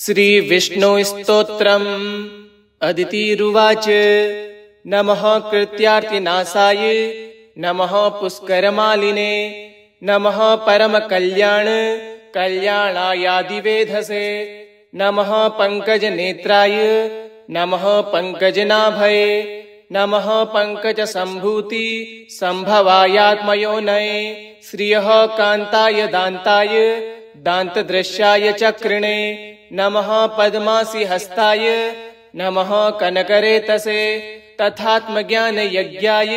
श्रीविष्णुस्तोत्रम् अदितिरुवाच। नमः कृत्यार्तिनाशाय नमः पुष्करमालिने नमः परमकल्याणायादिवेधसे नमः पंकजनेत्राय नमः पंकजनाभये नमः पंकजसंभूति संभवायात्मयोनये श्रियः कान्ताय दान्ताय दान्तदृश्याय चक्रिणे नमः पद्मासि हस्ताय नमः कनकरेतसे तथात्मज्ञानयज्ञाय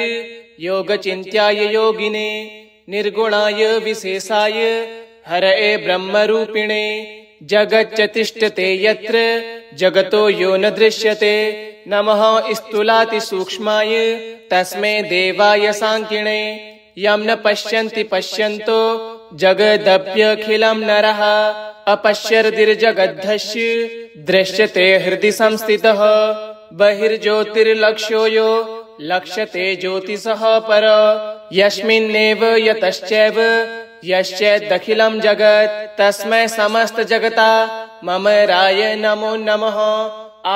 योगचिन्त्याय योगिने निर्गुणाय विशेषाय हरये ब्रह्मरूपिणे जगच्चतिष्ठते यत्र जगतो यो न दृश्यते नमः स्थूलातिसूक्ष्माय तस्मै देवाय सांकिणे यं न पश्यन्ति पश्यन्तो जगदप्यखिलं नरः अपश्यर्दिर्जगद्धस्य दृश्यते हृदि संस्थितः बहिर्ज्योतिर्लक्ष्यो यो लक्ष्यते ज्योतिषः पर यस्मिन्नेव यतश्चैव यश्चैदखिलं जगत् तस्मै समस्त जगता मम राय नमो नमः।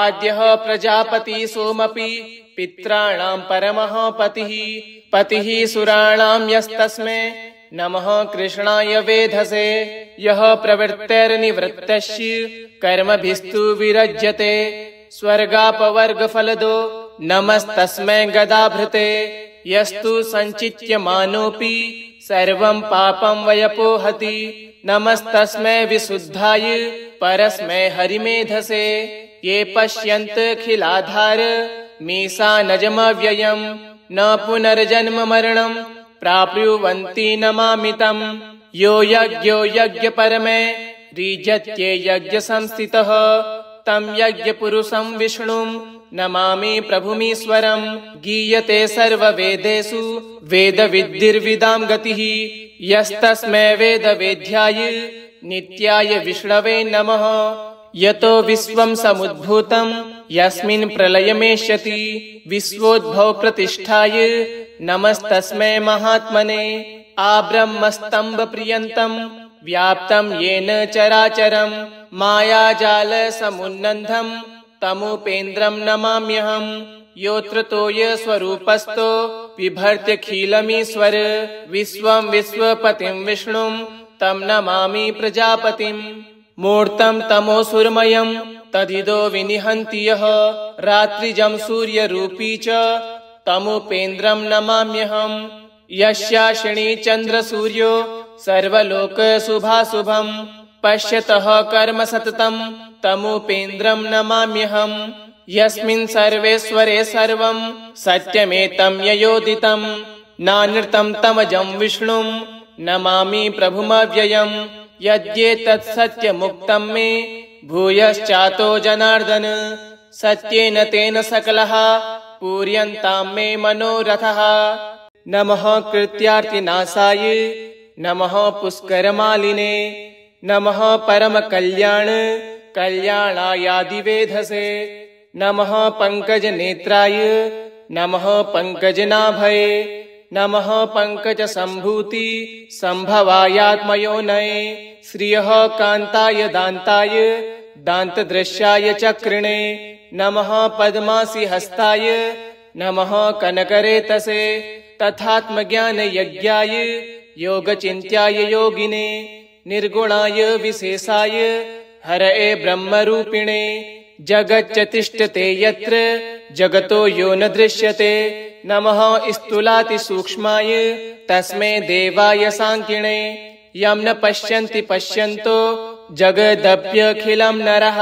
आद्यः प्रजापति सोमपि पित्राणां परमः पतिः सुराणां यस्तस्मै नमः कृष्णाय वेधसे यः प्रवृत्तिर्निवृत्तस्य कर्मभिस्तु विरज्यते स्वर्गापवर्गफलदो नमस्तस्मै गदाभृते यस्तु सञ्चित्यमानोऽपि सर्वं पापं व्यपोहति नमस्तस्मै विशुद्धाय परस्मै हरिमेधसे ये पश्यन्तखिलाधार मीशानजमव्ययम् न पुनर्जन्म मरणं प्राप्नुवन्ति नमामि तं यो यज्ञो यज्ञपरमे रीजत्ये यज्ञसंस्थितः तं यज्ञपुरुषं विष्णुं नमामि प्रभुमीश्वरं गीयते सर्ववेदेषु वेदविद्धिर्विदां गतिः यस्तस्मै वेदवेद्याय नित्याय विष्णवे नमः यतो विश्वं समुद्भूतं यस्मिन् प्रलयमेष्यति विश्वोद्भव प्रतिष्ठाय नमस्तस्मै महात्मने आब्रह्मस्तम्भपर्यन्तं व्याप्तं येन चराचरं मायाजालसमुन्नद्धं तमुपेन्द्रं नमाम्यहं योऽत्र तोयस्वरूपस्थो बिभर्त्यखिलमीश्वर विश्वं विश्वपतिं विष्णुं तं नमामि प्रजापतिम् मूर्तं तमोसुरमयं तदिदो विनिहन्ति यः रात्रिजं सूर्यरूपी च तमुपेन्द्रं नमाम्यहं यस्याशिनी चन्द्रसूर्यो सर्वलोकशुभाशुभं पश्यतः कर्म सततं तमुपेन्द्रं नमाम्यहं यस्मिन् सर्वेश्वरे सर्वं सत्यमेतं ययोदितं नानृतं तमजं विष्णुं नमामि प्रभुमव्ययम् यद्येतत् सत्यमुक्तं मे भूयश्चातो जनार्दन सत्येन तेन सकलः पूर्यन्तां मे मनोरथः। नमः कृत्यार्तिनाशाय नमः पुष्करमालिने नमः परमकल्याणायादिवेधसे नमः पंकजनेत्राय नमः पंकजनाभये नमः पंकजसंभूति संभवायात्मयोनये श्रियः कान्ताय दान्ताय दान्तदृश्याय चक्रिणे नमः पद्मासि हस्ताय नमः कनकरेतसे तथात्मज्ञानयज्ञाय योगचिन्त्याय योगिने निर्गुणाय विशेषाय हरये ब्रह्मरूपिणे जगच्चतिष्ठते यत्र जगतो यो न दृश्यते नमः स्थूलातिसूक्ष्माय तस्मै देवाय सांकिणे यं न पश्यन्ति पश्यन्तो जगदप्यखिलं नरः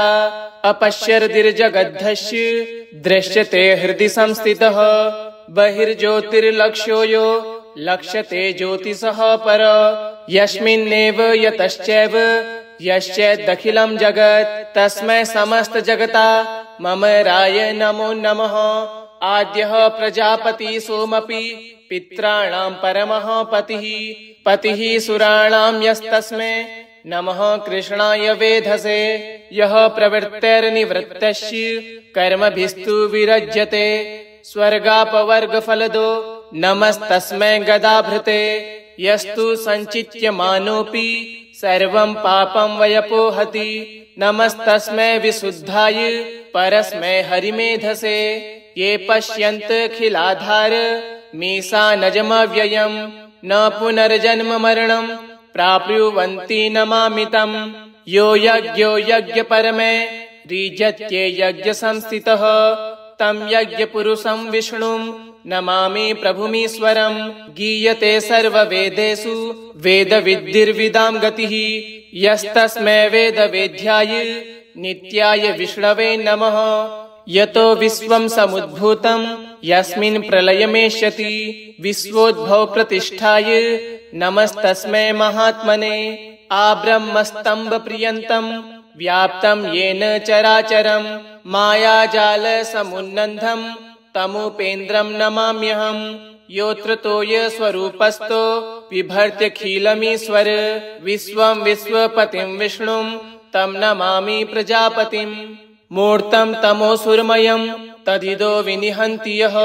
अपश्यर्दिर्जगद्धस्य दृश्यते हृदि संस्थितः बहिर्ज्योतिर्लक्ष्यो यो लक्ष्यते ज्योतिषः पर यस्मिन्नेव यतश्चैव यश्चैदखिलं जगत् तस्मै समस्त जगता मम राय नमो नमः। आद्यः प्रजापति सोमपि पित्राणां परमः पतिः सुराणां यस्तस्मै नमः कृष्णाय वेधसे यः प्रवृत्तिर्निवृत्तस्य कर्मभिस्तु विरज्यते स्वर्गापवर्गफलदो नमस्तस्मै गदाभृते यस्तु सञ्चित्यमानोऽपि सर्वं पापं व्यपोहति नमस्तस्मै विशुद्धाय परस्मै हरिमेधसे। ये पश्यन्तखिलाधार मीशानजमव्ययं न पुनर्जन्म मरणं प्राप्नुवन्ति नमामि तं। यो यज्ञो यज्ञपरमे रीजत्ये यज्ञसंस्थितः तं यज्ञपुरुषं विष्णुं नमामि प्रभुमीश्वरं। गीयते सर्ववेदेषु वेदविद्धिर्विदां गतिः यस्तस्मै वेदवेद्याय नित्याय विष्णवे नमः। यतो विश्वं समुद्भूतं यस्मिन् प्रलयमेष्यति विश्वोद्भव प्रतिष्ठाय नमस्तस्मै महात्मने। आब्रह्मस्तम्भ पर्यन्तं व्याप्तं येन चराचरं मायाजाल समुन्नन्धं तमुपेन्द्रं नमाम्यहम्। योऽत्र तोय स्वरूपस्थो बिभर्त्यखिलमीश्वर विश्वं विश्वपतिं विष्णुं तं नमामि प्रजापतिम्। मूर्तं तमोसुरमयं तदिदो विनिहन्ति यः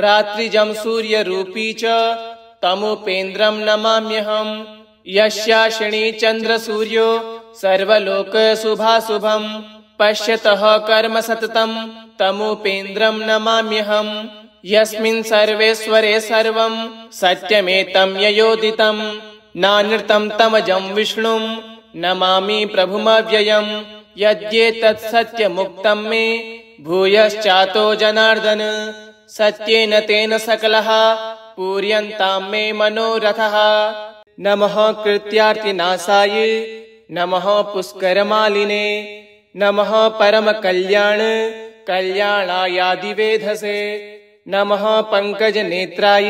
रात्रिजं सूर्यरूपी च तमुपेन्द्रं नमाम्यहम्। यस्याशिनी चन्द्रसूर्यो सर्वलोकशुभाशुभं पश्यतः कर्म सततं तमुपेन्द्रं नमाम्यहम्। यस्मिन् सर्वेश्वरे सर्वं सत्यमेतं ययोदितं नानृतं तमजं विष्णुं नमामि प्रभुमव्ययम्। यद्येतत् सत्यमुक्तं मे भूयश्चातो जनार्दन सत्येन तेन सकलः पूर्यन्तां मे मनोरथः। नमः कृत्यार्तिनाशाय नमः पुष्करमालिने नमः परमकल्याणायादिवेधसे। नमः पङ्कजनेत्राय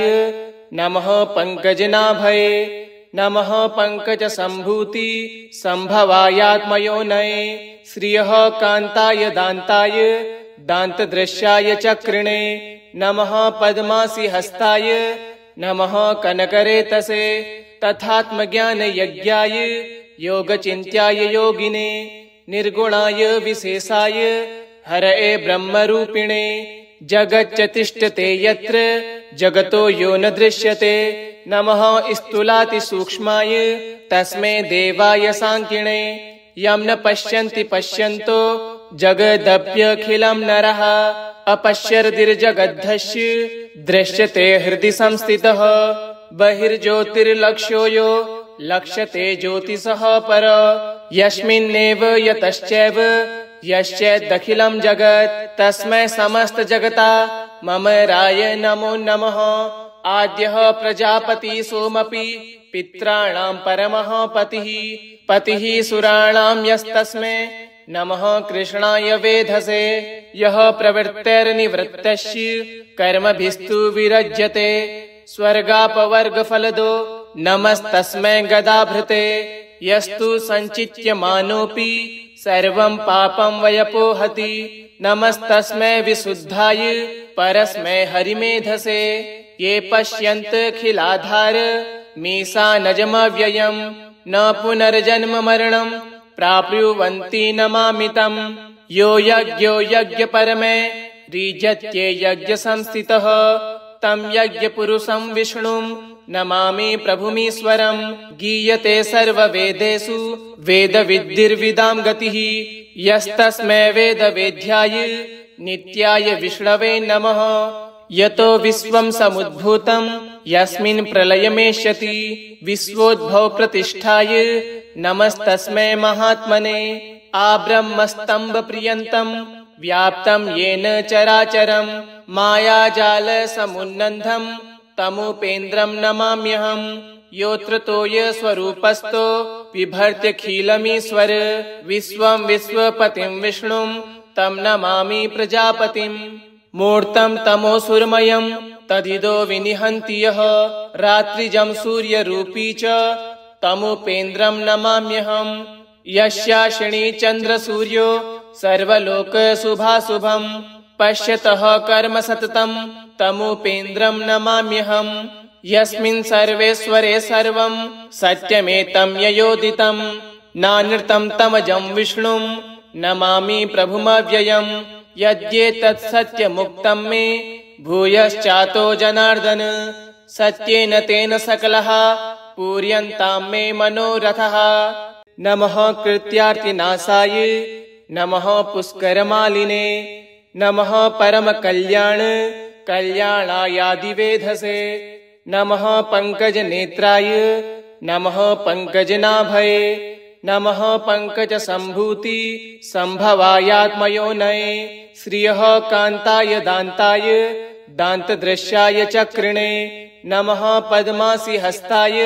नमः पङ्कजनाभये नमः पङ्कजसम्भूति सम्भवायात्मयोनये। श्रियः कान्ताय दान्ताय दान्तदृश्याय चक्रिणे नमः पद्मासि हस्ताय नमः कनकरेतसे। तथात्मज्ञानयज्ञाय योगचिन्त्याय योगिने निर्गुणाय विशेषाय हरये ब्रह्मरूपिणे। जगच्चतिष्ठते यत्र जगतो यो न दृश्यते नमः स्थूलातिसूक्ष्माय तस्मै देवाय सांकिणे। यं न पश्यन्ति पश्यन्तो जगदप्यखिलं नरः अपश्यर्दिर्जगद्धस्य दृश्यते हृदि संस्थितः। बहिर्ज्योतिर्लक्ष्यो यो लक्ष्यते ज्योतिषः पर यस्मिन्नेव यतश्चैव यश्चैदखिलं जगत् तस्मै समस्तजगता मम राय नमो नमः। आद्यः प्रजापति सोमपि पित्राणां परमः पतिः पतिः सुराणां यस्तस्मै नमः कृष्णाय वेधसे। यः प्रवृत्तिर्निवृत्तस्य कर्मभिस्तु विरज्यते स्वर्गापवर्गफलदो नमस्तस्मै गदाभृते। यस्तु सञ्चित्यमानोऽपि सर्वं पापं व्यपोहति नमस्तस्मै विशुद्धाय परस्मै हरिमेधसे। ये पश्यन्तखिलाधार मीशानजमव्ययं न पुनर्जन्म मरणं प्राप्नुवन्ति नमामि तं। यो यज्ञो यज्ञपरमे रीजत्ये यज्ञसंस्थितः तं यज्ञपुरुषं विष्णुं नमामि प्रभुमीश्वरं। गीयते सर्ववेदेषु वेदविद्धिर्विदां गतिः यस्तस्मै वेदवेद्याय नित्याय विष्णवे नमः। यतो विश्वं समुद्भूतं यस्मिन् प्रलयमेष्यति विश्वोद्भव प्रतिष्ठाय नमस्तस्मै महात्मने। आब्रह्मस्तम्भ पर्यन्तं व्याप्तं येन चराचरं मायाजाल समुन्नन्धं तमुपेन्द्रं नमाम्यहम्। योऽत्र तोय स्वरूपस्थो बिभर्त्यखिलमीश्वर विश्वं विश्वपतिं विष्णुं तं नमामि प्रजापतिम्। मूर्तं तमोसुरमयं तदिदो विनिहन्ति यः रात्रिजं सूर्यरूपी च तमुपेन्द्रं नमाम्यहम्। यस्याशिनी चन्द्रसूर्यो सर्वलोकशुभाशुभं पश्यतः कर्म सततं तमुपेन्द्रं नमाम्यहम्। यस्मिन् सर्वेश्वरे सर्वं सत्यमेतं ययोदितं नानृतं तमजं विष्णुं नमामि प्रभुमव्ययम्। यद्येतत् सत्यमुक्तं मे भूयश्चातो जनार्दन सत्येन तेन सकलः पूर्यन्तां मे मनोरथः। नमः कृत्यार्तिनाशाय नमः पुष्करमालिने नमः परमकल्याण कल्याणायादिवेधसे नमः पंकजनेत्राय नमः पंकजनाभये नमः पंकजसंभूति संभवायात्मयोनये श्रियः कान्ताय दान्ताय दान्तदृश्याय चक्रिणे नमः पद्मासि हस्ताय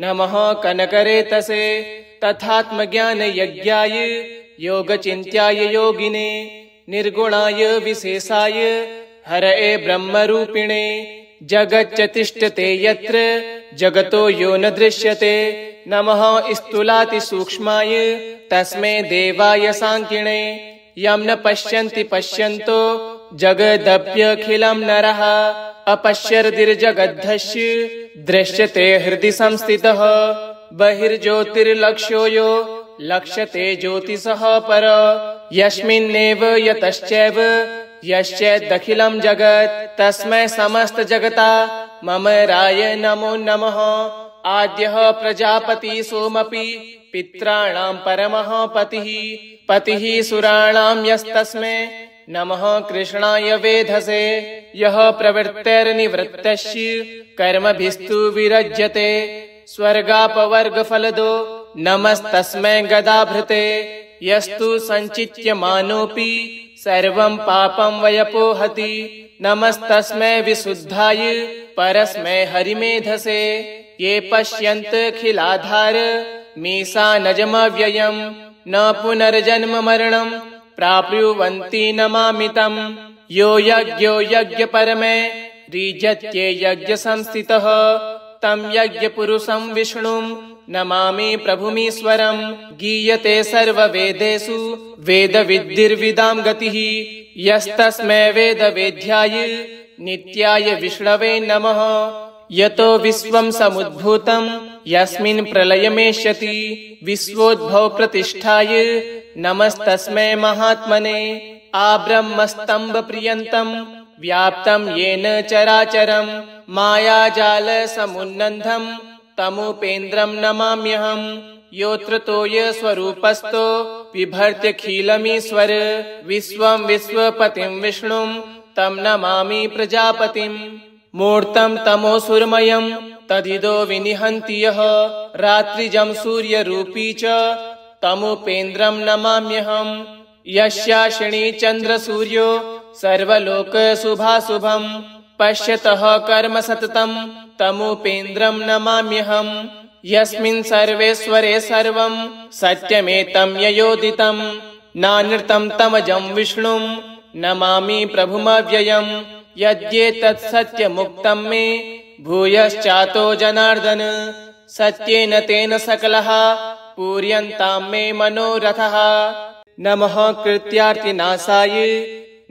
नमः कनकरेतसे तथात्मज्ञानयज्ञाय योगचिन्त्याय योगिने निर्गुणाय विशेषाय हरये ब्रह्मरूपिणे जगच्चतिष्ठते यत्र जगतो यो न दृश्यते नमः स्थूलातिसूक्ष्माय तस्मै देवाय सांकिणे यं न पश्यन्ति पश्यन्तो जगदप्यखिलं नरः अपश्यर्दिर्जगद्धस्य दृश्यते हृदि संस्थितः बहिर्ज्योतिर्लक्ष्यो यो लक्ष्यते ज्योतिषः पर यस्मिन्नेव यतश्चैव यश्चैदखिलं जगत् तस्मै समस्त जगता मम राय नमो नमः आद्यः प्रजापति सोमपि पित्राणां परमः पतिः सुराणां यस्तस्मै नमः कृष्णाय वेधसे यः प्रवृत्तैर्निवृत्तस्य कर्मभिस्तु विरज्यते स्वर्गापवर्गफलदो नमस्तस्मै गदाभृते यस्तु सञ्चित्यमानोऽपि सर्वं पापं व्यपोहति नमस्तस्मै विशुद्धाय परस्मै हरिमेधसे ये पश्यन्तखिलाधार मीशानजमव्ययं न पुनर्जन्म मरणं प्राप्नुवन्ति नमामि तं यो यज्ञो यज्ञपरमे रीजत्ये यज्ञसंस्थितः तं यज्ञपुरुषं विष्णुं नमामि प्रभुमीश्वरं गीयते सर्ववेदेषु वेदविद्धिर्विदां गतिः यस्तस्मै वेदवेद्याय नित्याय विष्णवे नमः यतो विश्वं समुद्भूतं यस्मिन् प्रलयमेष्यति विश्वोद्भव प्रतिष्ठाय नमस्तस्मै महात्मने आब्रह्मस्तम्भ पर्यन्तं व्याप्तं येन चराचरं मायाजाल समुन्नन्धं तमुपेन्द्रं नमाम्यहं योऽत्र तोय स्वरूपस्थो बिभर्त्यखिलमीश्वर विश्वं विश्वपतिं विष्णुं तं नमामि प्रजापतिं मूर्तं तमोसुरमयं तदिदो विनिहन्ति यः रात्रिजं सूर्यरूपी च तमुपेन्द्रं नमाम्यहं यस्याशिनी चन्द्रसूर्यो सर्वलोकशुभाशुभं पश्यतः कर्म सततं तमुपेन्द्रं नमाम्यहं यस्मिन् सर्वेश्वरे सर्वं सत्यमेतं ययोदितं नानृतं तमजं विष्णुं नमामि प्रभुमव्ययं यद्येतत् सत्यमुक्तं मे भूयश्चातो जनार्दन सत्येन तेन सकलः पूर्यन्तां मे मनोरथः नमः कृत्यार्तिनाशाय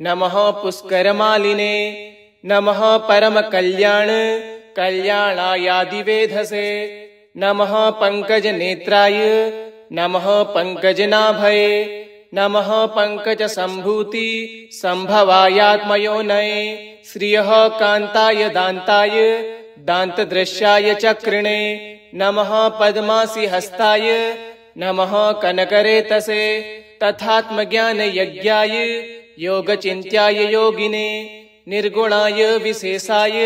नमः पुष्करमालिने नमः परमकल्याण कल्याणायादिवेधसे नमः पंकजनेत्राय नमः पंकजनाभये नमः पंकजसंभूति संभवायात्मयोनये श्रियः कान्ताय दान्ताय दान्तदृश्याय चक्रिणे नमः पद्मासि हस्ताय नमः कनकरेतसे तथात्मज्ञानयज्ञाय योगचिन्त्याय योगिने निर्गुणाय विशेषाय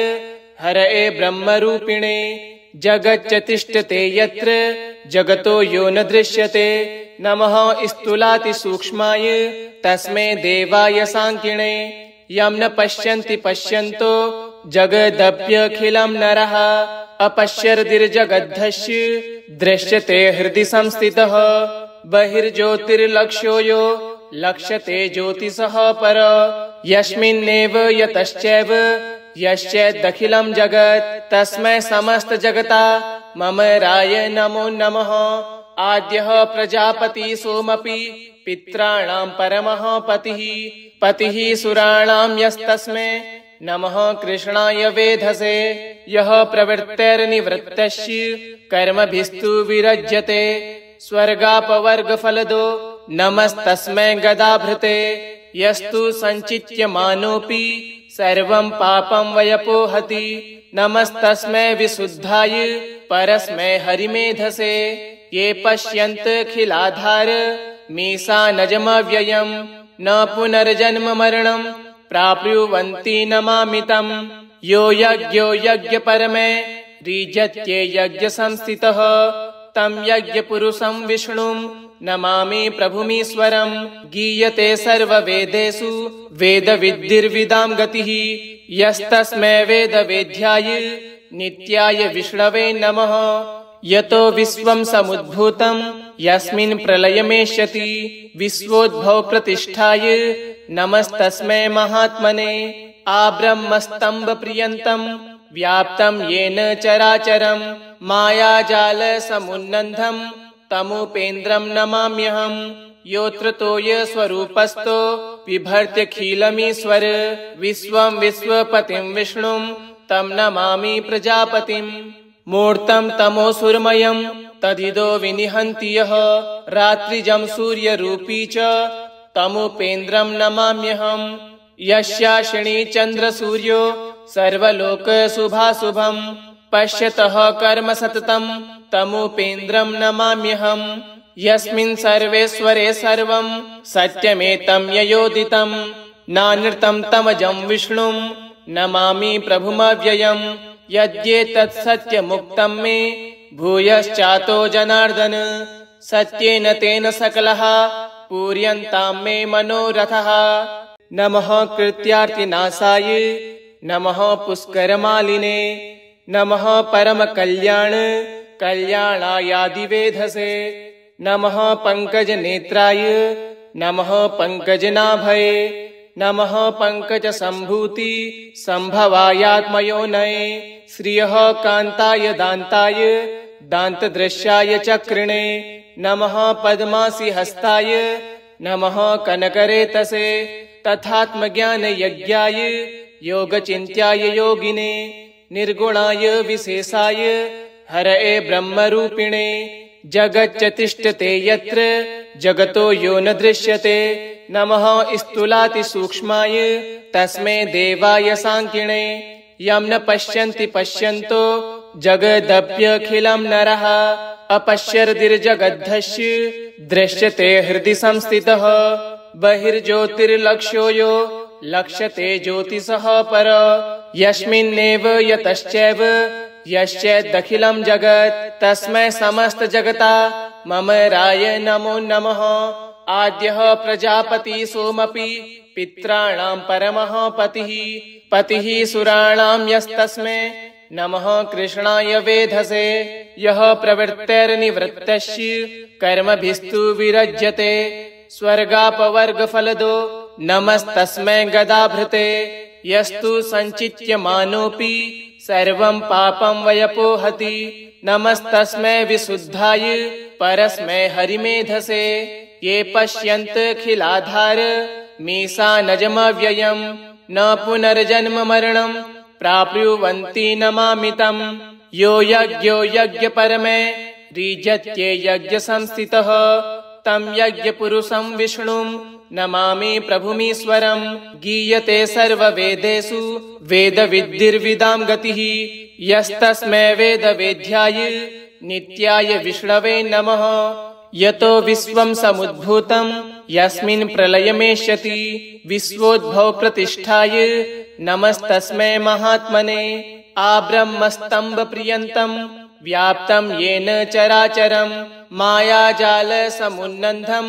हरये ब्रह्मरूपिणे जगच्चतिष्ठते यत्र जगतो यो न दृश्यते नमः स्थूलातिसूक्ष्माय तस्मै देवाय सांकिणे यं न पश्यन्ति पश्यन्तो जगदप्यखिलं नरः अपश्यर्दिर्जगद्धस्य दृश्यते हृदि संस्थितः बहिर्ज्योतिर्लक्ष्यो यो लक्ष्यते ज्योतिषः पर यस्मिन्नेव यतश्चैव यश्चैदखिलं जगत् तस्मै समस्त जगता मम राय नमो नमः आद्यः प्रजापति सोमपि पित्राणां परमः पतिः सुराणां यस्तस्मै नमः कृष्णाय वेधसे यः प्रवृत्तैर्निवृत्तस्य कर्मभिस्तु विरज्यते स्वर्गापवर्गफलदो नमस्तस्मै गदाभृते यस्तु सञ्चित्यमानोऽपि सर्वं पापं व्यपोहति नमस्तस्मै विशुद्धाय परस्मै हरिमेधसे ये पश्यन्तखिलाधार मीशानजमव्ययम् न पुनर्जन्म मरणम् प्राप्नुवन्ति नमामि तम्। यो यज्ञो यज्ञपरमे रीजत्ये यज्ञसंस्थितः तं यज्ञपुरुषं विष्णुम् नमामि प्रभुमीश्वरम्। गीयते सर्ववेदेषु वेदविद्धिर्विदां गतिः यस्तस्मै वेदवेद्याय नित्याय विष्णवे नमः। यतो विश्वं समुद्भूतं यस्मिन् प्रलयमेष्यति विश्वोद्भव प्रतिष्ठाय नमस्तस्मै महात्मने। आब्रह्मस्तम्भ पर्यन्तं व्याप्तं येन चराचरं मायाजाल समुन्नन्धं तमुपेन्द्रं नमाम्यहम्। योऽत्र तोय स्वरूपस्थो बिभर्त्यखिलमीश्वर विश्वं विश्वपतिं विष्णुं तं नमामि प्रजापतिम्। मूर्तं तमोसुरमयं तदिदो विनिहन्ति यः रात्रिजं सूर्यरूपी च तमुपेन्द्रं नमाम्यहम्। यस्याशिनी चन्द्रसूर्यो सर्वलोकशुभाशुभं पश्यतः कर्म सततं तमुपेन्द्रं नमाम्यहम्। यस्मिन् सर्वेश्वरे सर्वं सत्यमेतं ययोदितं नानृतं तमजं विष्णुं नमामि प्रभुमव्ययम्। यद्येतत् सत्यमुक्तं मे भूयश्चातो जनार्दन सत्येन तेन सकलः पूर्यन्तां मे मनोरथः। नमः कृत्यार्तिनाशाय नमः पुष्करमालिने नमः परमकल्याण कल्याणायादिवेधसे नमः पंकजनेत्राय नमः पंकजनाभये नमः पंकजसम्भूति संभवायात्मयोनये श्रियः कान्ताय दान्ताय दान्तदृश्याय चक्रिणे नमः पद्मासि हस्ताय नमः कनकरेतसे तथात्मज्ञानयज्ञाय योगचिन्त्याय योगिने निर्गुणाय विशेषाय हरये ब्रह्मरूपिणे जगच्चतिष्ठते यत्र जगतो यो न दृश्यते नमः स्थूलातिसूक्ष्माय तस्मै देवाय सांकिणे यं न पश्यन्ति पश्यन्तो जगदप्यखिलं नरः अपश्यर्दिर्जगद्धस्य दृश्यते हृदि संस्थितः बहिर्ज्योतिर्लक्ष्यो यो लक्ष्यते ज्योतिषः पर यस्मिन्नेव यतश्चैव यश्चैदखिलं जगत् तस्मै समस्त जगता मम राय नमो नमः। आद्यः प्रजापति सोमपि पित्राणां परमः पतिः पतिः सुराणां यस्तस्मै नमः कृष्णाय वेधसे यः प्रवृत्तिर्निवृत्तस्य कर्मभिस्तु विरज्यते स्वर्गापवर्गफलदो नमस्तस्मै गदाभृते यस्तु सञ्चित्यमानोऽपि सर्वं पापं व्यपोहति नमस्तस्मै विशुद्धाय परस्मै हरिमेधसे ये पश्यन्तखिलाधार मीशानजमव्ययम् न पुनर्जन्म मरणम् प्राप्नुवन्ति नमामि तम्। यो यज्ञो यज्ञपरमे रीजत्ये यज्ञसंस्थितः तं यज्ञपुरुषं विष्णुं नमामि प्रभुमीश्वरम्। गीयते सर्ववेदेषु वेदविद्धिर्विदां गतिः यस्तस्मै वेदवेद्याय नित्याय विष्णवे नमः। यतो विश्वं समुद्भूतं यस्मिन् प्रलयमेष्यति विश्वोद्भव प्रतिष्ठाय नमस्तस्मै महात्मने। आब्रह्मस्तम्भ पर्यन्तं व्याप्तं येन चराचरं मायाजाल समुन्नन्धं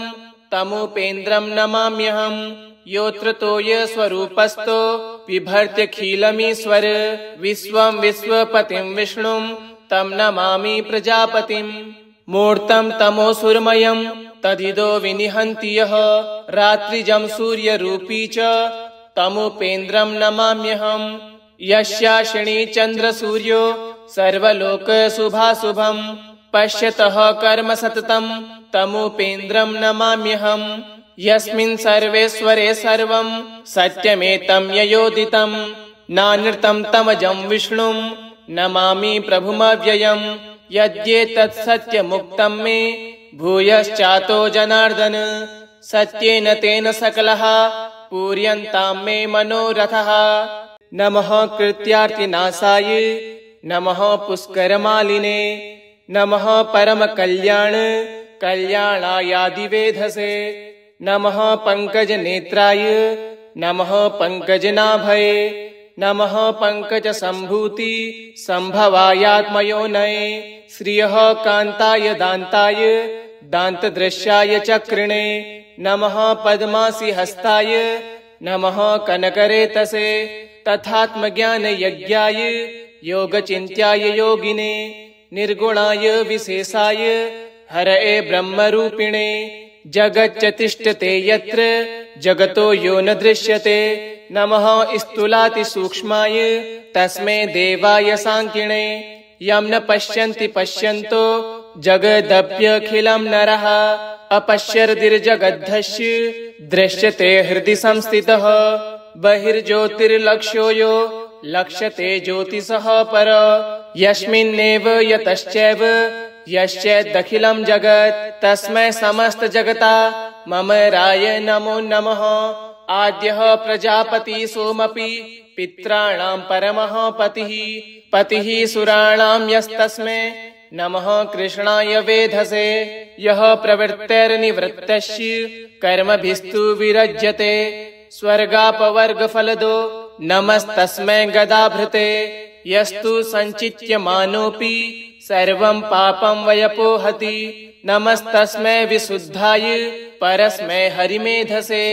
तमुपेन्द्रं नमाम्यहम्। योऽत्र तोय स्वरूपस्थो बिभर्त्यखिलमीश्वर विश्वं विश्वपतिं विष्णुं तं नमामि प्रजापतिम्। मूर्तं तमोसुरमयं तदिदो विनिहन्ति यः रात्रिजं सूर्यरूपी च तमुपेन्द्रं नमाम्यहम्। यस्याशिनी चन्द्रसूर्यो सर्वलोकशुभाशुभं पश्यतः कर्म सततं तमुपेन्द्रं नमाम्यहम्। यस्मिन् सर्वेश्वरे सर्वं सत्यमेतं ययोदितं नानृतं तमजं विष्णुं नमामि प्रभुमव्ययम्। यद्येतत् सत्यमुक्तं मे भूयश्चातो जनार्दन सत्येन तेन सकलः पूर्यन्तां मे मनोरथः। नमः कृत्यार्तिनाशाय नमः पुष्करमालिने नमः परम कल्याण कल्याणायादिवेधसे नमः पंकज नेत्राय नमः पंकजनाभये नमः पंकज संभूति संभवायात्मयोनये श्रियः कांताय दान्ताय दान्तदृश्याय चक्रिणे नमः पद्मासि हस्ताय नमः कनकरेतसे तथात्मज्ञान यज्ञाय योगचिन्त्याय योगिने निर्गुणाय विशेषाय हरये ब्रह्मरूपिणे जगच्चतिष्ठते यत्र जगतो यो न दृश्यते नमः स्थूलातिसूक्ष्माय तस्मै देवाय सांकिणे यं न पश्यन्ति पश्यन्तो जगदप्यखिलं नरः अपश्यर्दिर्जगद्धस्य दृश्यते हृदि संस्थितः बहिर्ज्योतिर्लक्ष्यो यो लक्ष्यते ज्योतिषः पर यस्मिन्नेव यतश्चैव यश्चैदखिलं जगत् तस्मै समस्त जगता मम राय नमो नमः आद्यः प्रजापति सोमपि पित्राणां परमः पतिः सुराणां यस्तस्मै नमः कृष्णाय वेधसे यः प्रवृत्तैर्निवृत्तस्य कर्मभिस्तु विरज्यते स्वर्गापवर्गफलदो नमस्तस्मै गदाभृते यस्तु सञ्चित्यमानोऽपि सर्वं पापं व्यपोहति नमस्तस्मै विशुद्धाय परस्मै हरिमेधसे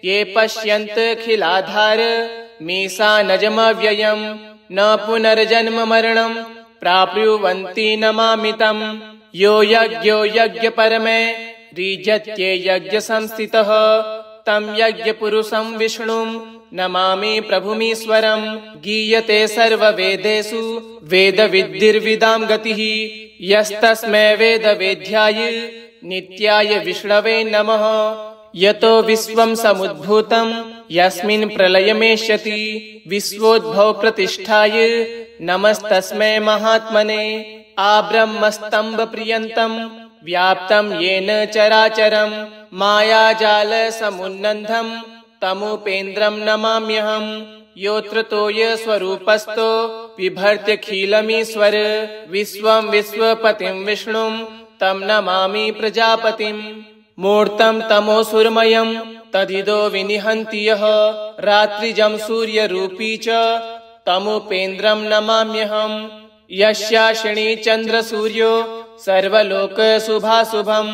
ये पश्यन्तखिलाधार मीशानजमव्ययं न पुनर्जन्म मरणं प्राप्नुवन्ति नमामि तं यो यज्ञो यज्ञपरमे रीजत्ये यज्ञसंस्थितः तं यज्ञपुरुषं विष्णुं नमामि प्रभुमीश्वरं गीयते सर्ववेदेषु वेदविद्धिर्विदां गतिः यस्तस्मै वेदवेद्याय नित्याय विष्णवे नमः यतो विश्वं समुद्भूतं यस्मिन् प्रलयमेष्यति विश्वोद्भव प्रतिष्ठाय नमस्तस्मै महात्मने आब्रह्मस्तंभ पर्यन्तं व्याप्तं येन चराचरं मायाजाल समुन्नन्धं तमुपेन्द्रं नमाम्यहं योऽत्र तोय स्वरूपस्थो बिभर्त्यखिलमीश्वर विश्वं विश्वपतिं विष्णुं तं नमामि प्रजापतिं मूर्तं तमोसुरमयं तदिदो विनिहन्ति यः रात्रिजं सूर्यरूपी च तमुपेन्द्रं नमाम्यहं यस्याशिनी चन्द्रसूर्यो सर्वलोकशुभाशुभं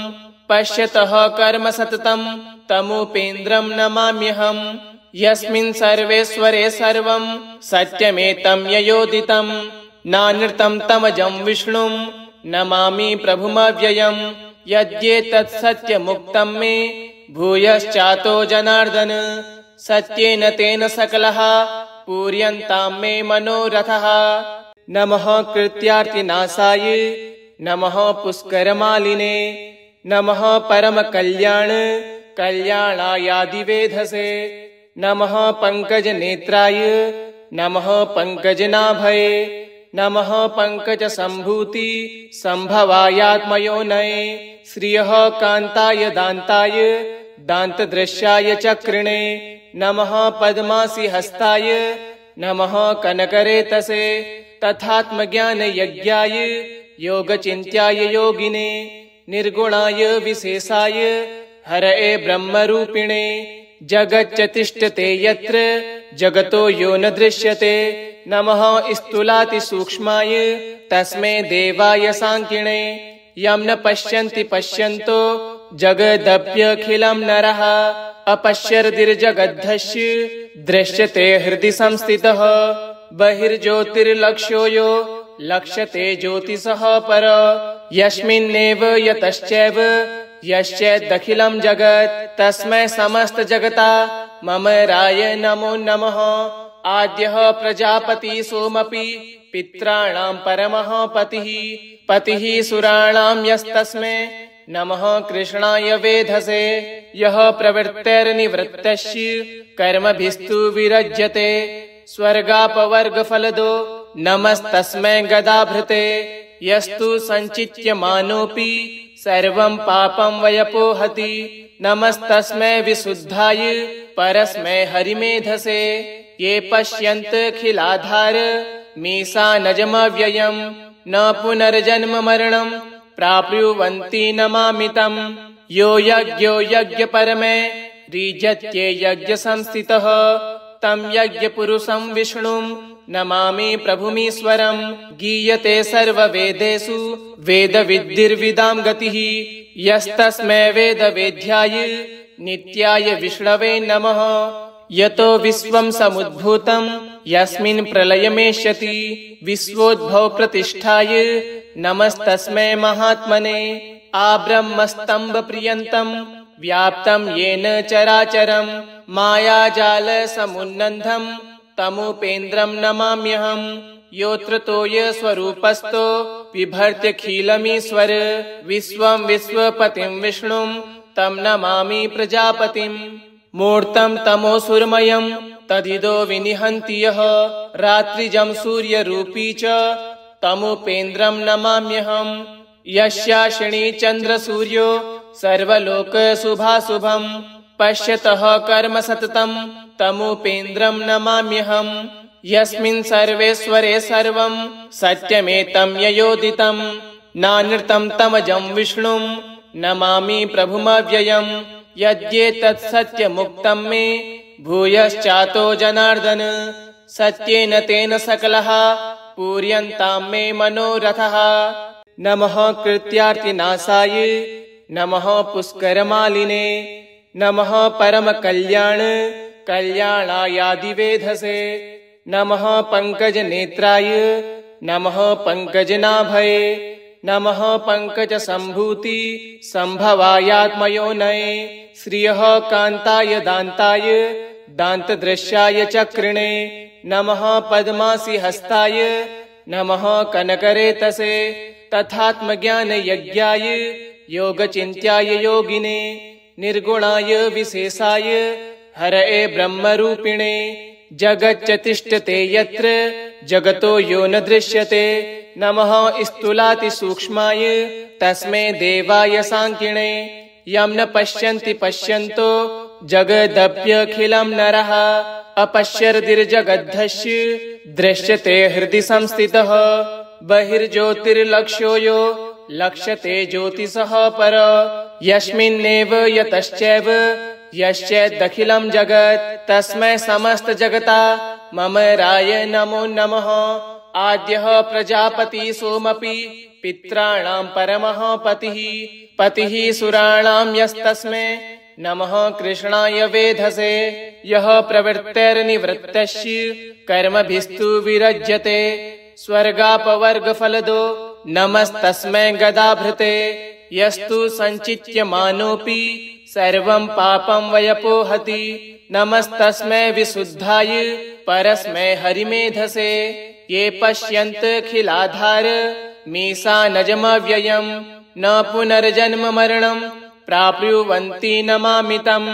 पश्यतः कर्म सततं तमुपेन्द्रं नमाम्यहं यस्मिन् सर्वेश्वरे सर्वं सत्यमेतं ययोदितं नानृतं तमजं विष्णुं नमामि प्रभुमव्ययम् यद्येतत् सत्यमुक्तं मे भूयश्चातो जनार्दन सत्येन तेन सकलः पूर्यन्तां मे मनोरथः नमः कृत्यार्तिनाशाय नमः पुष्करमालिने नमः परमकल्याण कल्याणायादिवेधसे नमः पंकजनेत्राय नमः पंकजनाभये नमः पंकजसंभूति संभवायात्मयोनये श्रियः कांताय दान्ताय दान्तदृश्याय चक्रिणे नमः पद्मासि हस्ताय नमः कनकरेतसे तथात्मज्ञान यज्ञाय योगचिन्त्याय योगिने निर्गुणाय विशेषाय हरये ब्रह्मरूपिणे जगच्चतिष्ठते यत्र जगतो यो न दृश्यते नमः स्थूलातिसूक्ष्माय तस्मै देवाय सांकिणे यं न पश्यन्ति पश्यन्तो जगदप्यखिलं नरः अपश्यर्दिर्जगद्धस्य दृश्यते हृदि संस्थितः बहिर्ज्योतिर्लक्ष्यो यो लक्ष्यते ज्योतिषः पर यस्मिन्नेव यतश्चैव यश्चैदखिलं जगत् तस्मै समस्त जगता मम राय नमो नमः आद्यः प्रजापति सोमपि पित्राणां परमः पतिः सुराणां यस्तस्मै नमः कृष्णाय वेधसे यः प्रवृत्तैर्निवृत्तस्य कर्मभिस्तु विरज्यते स्वर्गापवर्गफलदो नमस्तस्मै गदाभृते यस्तु सञ्चित्यमानोऽपि सर्वं पापं व्यपोहति नमस्तस्मै विशुद्धाय परस्मै हरिमेधसे ये पश्यन्तखिलाधार मीशानजमव्ययम् न पुनर्जन्म मरणं प्राप्नुवन्ति नमामि तम्। यो यज्ञो यज्ञपरमे रीजत्ये यज्ञसंस्थितः तं यज्ञपुरुषं विष्णुं नमामि प्रभुमीश्वरम्। गीयते सर्ववेदेषु वेदविद्धिर्विदां गतिः यस्तस्मै वेदवेद्याय नित्याय विष्णवे नमः। यतो विश्वं समुद्भूतं यस्मिन् प्रलयमेष्यति विश्वोद्भव प्रतिष्ठाय नमस्तस्मै महात्मने। आब्रह्मस्तम्भ पर्यन्तं व्याप्तं येन चराचरं मायाजाल समुन्नन्धं तमुपेन्द्रं नमाम्यहम्। योऽत्र तोय स्वरूपस्थो बिभर्त्यखिलमीश्वर विश्वं विश्वपतिं विष्णुं तं नमामि प्रजापतिम्। मूर्तं तमोसुरमयं तदिदो विनिहन्ति यः रात्रिजं सूर्यरूपी च तमुपेन्द्रं नमाम्यहम्। यस्याशिनी चन्द्रसूर्यो सर्वलोकशुभाशुभं पश्यतः कर्म सततं तमुपेन्द्रं नमाम्यहम्। यस्मिन् सर्वेश्वरे सर्वं सत्यमेतं ययोदितं नानृतं तमजं विष्णुं नमामि प्रभुमव्ययम्। यद्येतत् सत्यमुक्तं मे भूयश्चातो जनार्दन सत्येन तेन सकलः पूर्यन्तां मे मनोरथः। नमः कृत्यार्तिनाशाय नमः पुष्करमालिने नमः परमकल्याण कल्याणायादिवेधसे नमः पंकजनेत्राय नमः पंकजनाभये नमः पंकजसम्भूति संभवायात्मयोनये श्रियः कान्ताय दान्ताय दान्तदृश्याय चक्रिणे नमः पद्मासि हस्ताय नमः कनकरेतसे तथात्मज्ञानयज्ञाय योगचिन्त्याय योगिने निर्गुणाय विशेषाय हरये ब्रह्मरूपिणे जगच्चतिष्ठते यत्र जगतो यो न दृश्यते नमः स्थूलातिसूक्ष्माय तस्मै देवाय सांकिणे यं न पश्यन्ति पश्यन्तो जगदप्यखिलं नरः अपश्यर्दिर्जगद्धस्य दृश्यते हृदि संस्थितः बहिर्ज्योतिर्लक्ष्यो यो लक्ष्यते ज्योतिषः पर यस्मिन्नेव यतश्चैव यश्चैदखिलं जगत् तस्मै समस्त जगता मम राय नमो नमः। आद्यः प्रजापति सोमपि पित्राणां परमः पतिः पतिः सुराणां यस्तस्मै नमः कृष्णाय वेधसे यः प्रवृत्तिर्निवृत्तस्य कर्मभिस्तु विरज्यते स्वर्गापवर्गफलदो नमस्तस्मै गदाभृते यस्तु सञ्चित्यमानोऽपि सर्वं पापं वयपोहति नमस्तस्मै विशुद्धाय परस्मै हरिमेधसे ये पश्यन्तखिलाधार मीशानजमव्ययं न पुनर्जन्म मरणं प्राप्नुवन्ति नमामि तम्।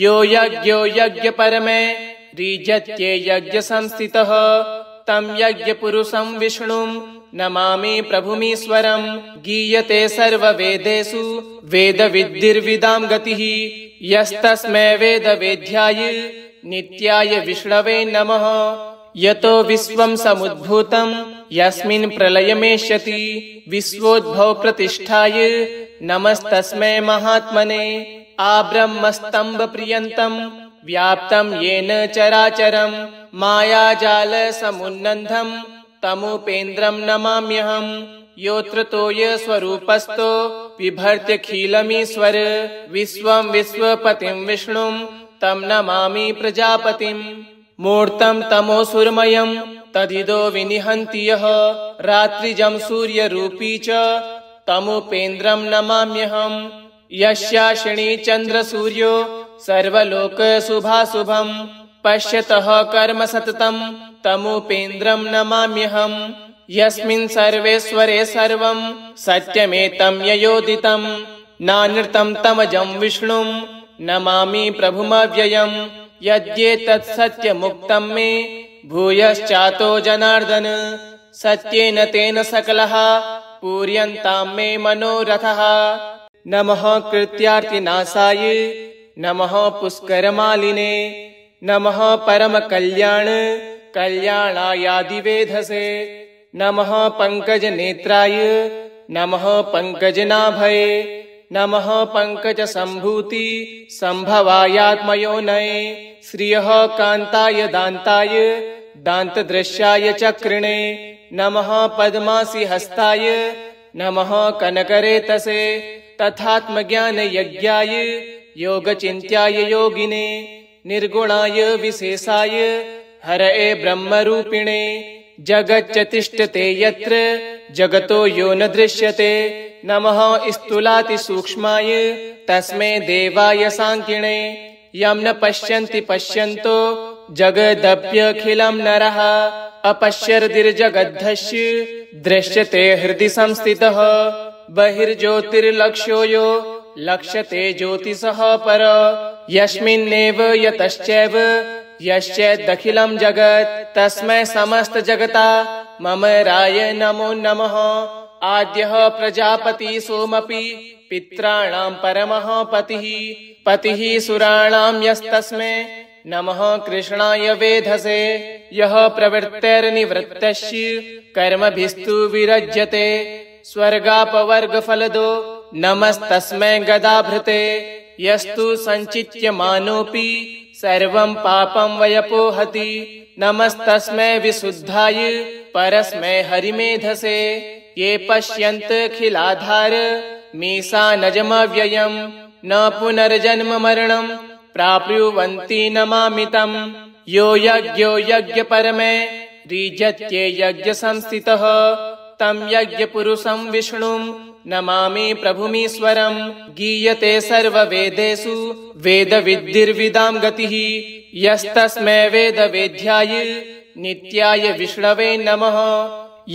यो यज्ञो यज्ञपरमे रीजत्ये यज्ञसंस्थितः तं यज्ञपुरुषं विष्णुं नमामि प्रभुमीश्वरम्। गीयते सर्ववेदेषु वेदविद्धिर्विदां गतिः यस्तस्मै वेदवेद्याय नित्याय विष्णवे नमः। यतो विश्वं समुद्भूतं यस्मिन् प्रलयमेष्यति विश्वोद्भव प्रतिष्ठाय नमस्तस्मै महात्मने। आब्रह्मस्तम्भ पर्यन्तं व्याप्तं येन चराचरं मायाजाल समुन्नन्धं तमुपेन्द्रं नमाम्यहम्। योऽत्र तोय स्वरूपस्थो बिभर्त्यखिलमीश्वर विश्वं विश्वपतिं विष्णुं तं नमामि प्रजापतिम्। मूर्तं तमोसुरमयं तदिदो विनिहन्ति यः रात्रिजं सूर्यरूपी च तमुपेन्द्रं नमाम्यहम्। यस्याशिनी चन्द्रसूर्यो सर्वलोकशुभाशुभं पश्यतः कर्म सततं तमुपेन्द्रं नमाम्यहम्। यस्मिन् सर्वेश्वरे सर्वं सत्यमेतं ययोदितं नानृतं तमजं विष्णुं नमामि प्रभुमव्ययम्। यद्येतत् सत्यमुक्तं मे भूयश्चातो जनार्दन सत्येन तेन सकलः पूर्यन्तां मे मनोरथः। नमः कृत्यार्तिनाशाय नमः पुष्करमालिने नमः परमकल्याण कल्याणायादिवेधसे नमः पङ्कजनेत्राय नमः पङ्कजनाभये नमः पङ्कजसम्भूति सम्भवायात्मयोनये श्रियः कान्ताय दान्ताय दान्तदृश्याय चक्रिणे नमः पद्मासि हस्ताय नमः कनकरेतसे तथात्मज्ञानयज्ञाय योगचिन्त्याय योगिने निर्गुणाय विशेषाय हरये ब्रह्मरूपिणे जगच्च तिष्ठते यत्र जगतो यो न दृश्यते नमः स्थूलातिसूक्ष्माय तस्मै देवाय सांकिणे यं न पश्यन्ति पश्यन्तो जगदप्यखिलं नरः अपश्यर्दिर्जगद्धस्य दृश्यते हृदि संस्थितः बहिर्ज्योतिर्लक्ष्यो यो लक्ष्यते ज्योतिषः पर यस्मिन्नेव यतश्चैव यश्चैदखिलं जगत् तस्मै समस्त जगता मम राय नमो नमः आद्यः प्रजापति सोमपि पित्राणां परमः पतिः सुराणां यस्तस्मै नमः कृष्णाय वेधसे यः प्रवृत्तैर्निवृत्तस्य कर्मभिस्तु विरज्यते स्वर्गापवर्गफलदो नमस्तस्मै गदाभृते यस्तु सञ्चित्यमानोऽपि सर्वं पापं व्यपोहति नमस्तस्मै विशुद्धाय परस्मै हरिमेधसे ये पश्यन्तखिलाधार मीशानजमव्ययम् न पुनर्जन्म मरणं प्राप्नुवन्ति नमामि तम् यो यज्ञो यज्ञपरमे रीजत्ये यज्ञसंस्थितः तं यज्ञपुरुषं विष्णुं नमामि प्रभुमीश्वरम् गीयते सर्ववेदेषु वेदविद्धिर्विदां गतिः यस्तस्मै वेदवेद्याय नित्याय विष्णवे नमः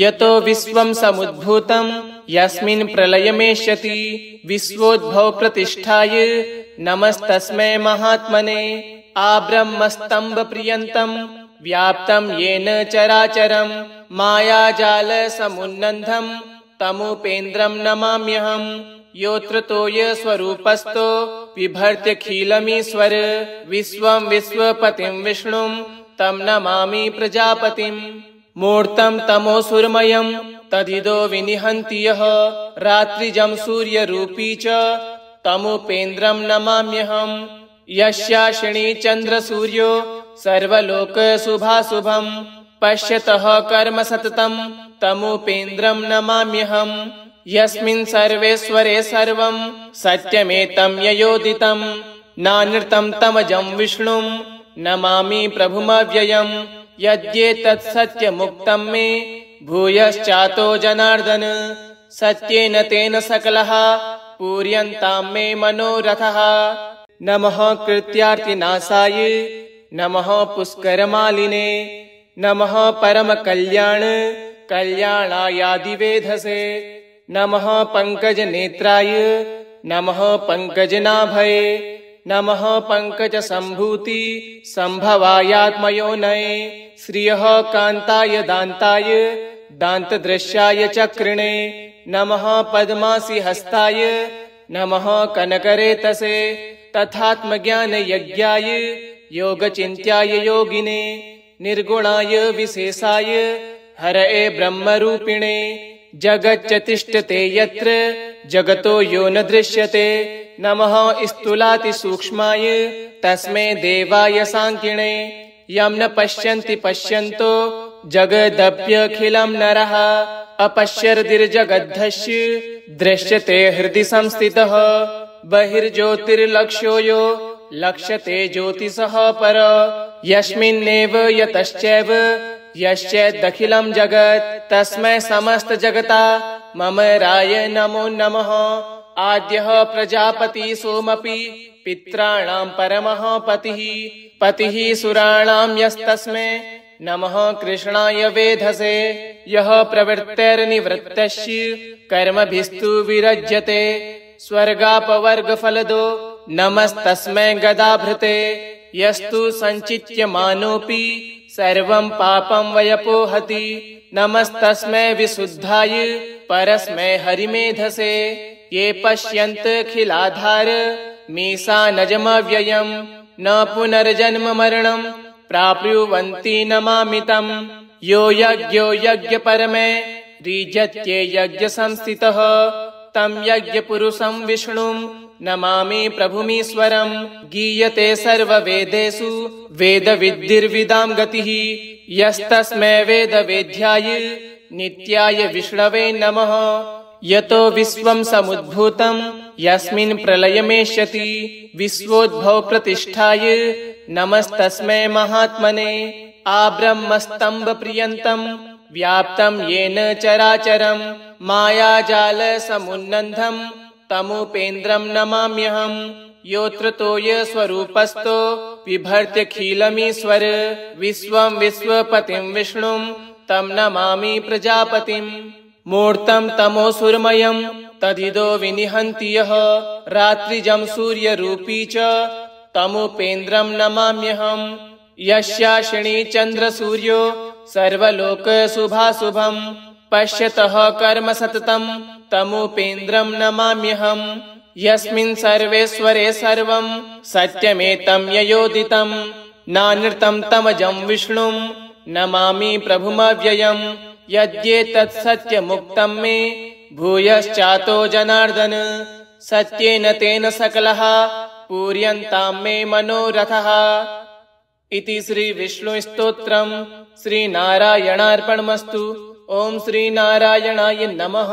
यतो विश्वं समुद्भूतं यस्मिन् प्रलयमेष्यति विश्वोद्भवप्रतिष्ठाय नमस्तस्मै महात्मने आब्रह्मस्तम्भपर्यन्तं व्याप्तं येन चराचरं मायाजालसमुन्नन्धं तमुपेन्द्रं नमाम्यहं योऽत्र तोयस्वरूपस्थो बिभर्त्यखिलमीश्वर विश्वं विश्वपतिं विष्णुं तं नमामि प्रजापतिम् मूर्तं तमोसुरमयं तदिदो विनिहन्ति यः रात्रिजं सूर्यरूपी च तमुपेन्द्रं नमाम्यहं यस्याशिनी चन्द्रसूर्यो सर्वलोकशुभाशुभं पश्यतः कर्म सततं तमुपेन्द्रं नमाम्यहं यस्मिन् सर्वेश्वरे सर्वं सत्यमेतं ययोदितं नानृतं तमजं विष्णुं नमामि प्रभुमव्ययम् यद्येतत् सत्यमुक्तं मे भूयश्चातो जनार्दन सत्येन तेन सकलः पूर्यन्तां मे मनोरथः नमः कृत्यार्तिनाशाय नमः पुष्करमालिने नमः परमकल्याणायादिवेधसे नमः पङ्कजनेत्राय नमः पङ्कजनाभये नमः पङ्कजसम्भूति सम्भवायात्मयोनये श्रियः कान्ताय दान्ताय दान्तदृश्याय चक्रिणे नमः पद्मासि हस्ताय नमः कनकरेतसे तथात्मज्ञानयज्ञाय योगचिन्त्याय योगिने निर्गुणाय विशेषाय हरये ब्रह्मरूपिणे जगच्च तिष्ठते यत्र जगतो यो न दृश्यते नमः स्थूलातिसूक्ष्माय तस्मै देवाय सांकिणे यं न पश्यन्ति पश्यन्तो जगदप्यखिलं नरः अपश्यर्दिर्जगद्धस्य दृश्यते हृदि संस्थितः बहिर्ज्योतिर्लक्ष्यो यो लक्ष्यते ज्योतिषः पर यस्मिन्नेव यतश्चैव यश्चैदखिलं जगत् तस्मै समस्त जगता मम राय नमो नमः आद्यः प्रजापति सोमपि पित्राणां परमः पतिः सुराणां यस्तस्मै नमः कृष्णाय वेधसे यः प्रवृत्तैर्निवृत्तस्य कर्मभिस्तु विरज्यते स्वर्गापवर्गफलदो नमस्तस्मै गदाभृते यस्तु सञ्चित्यमानोऽपि सर्वं पापं व्यपोहति नमस्तस्मै विशुद्धाय परस्मै हरिमेधसे ये पश्यन्तखिलाधार मीशानजमव्ययम् न पुनर्जन्म मरणं प्राप्नुवन्ति नमामि तम् यो यज्ञो यज्ञपरमे रीजत्ये यज्ञसंस्थितः तं यज्ञपुरुषं विष्णुं नमामि प्रभुमीश्वरम्। गीयते सर्ववेदेषु वेदविद्धिर्विदां गतिः यस्तस्मै वेदवेद्याय नित्याय विष्णवे नमः। यतो विश्वं समुद्भूतं यस्मिन् प्रलयमेष्यति विश्वोद्भव प्रतिष्ठाय नमस्तस्मै महात्मने। आब्रह्मस्तम्भ पर्यन्तं व्याप्तं येन चराचरं मायाजाल समुन्नन्धं तमुपेन्द्रं नमाम्यहम्। योऽत्र तोयस्वरूपस्थो बिभर्त्यखिलमीश्वर विश्वं विश्वपतिं विष्णुं तं नमामि प्रजापतिम्। मूर्तं तमोसुरमयं तदिदो विनिहन्ति यः रात्रिजं सूर्यरूपी च तमुपेन्द्रं नमाम्यहम्। यस्याशिनी चन्द्रसूर्यो सर्वलोकशुभाशुभं पश्यतः कर्म सततं तमुपेन्द्रं नमाम्यहम्। यस्मिन् सर्वेश्वरे सर्वं सत्यमेतं ययोदितं नानृतं तमजं विष्णुं नमामि प्रभुमव्ययम्। यद्येतत् सत्यमुक्तं मे भूयश्चातो जनार्दन सत्येन तेन सकलः पूर्यन्तां मे मनोरथः। इति श्री विष्णुस्तोत्रम् श्रीनारायणार्पणमस्तु। ओम श्रीनारायणाय नमः।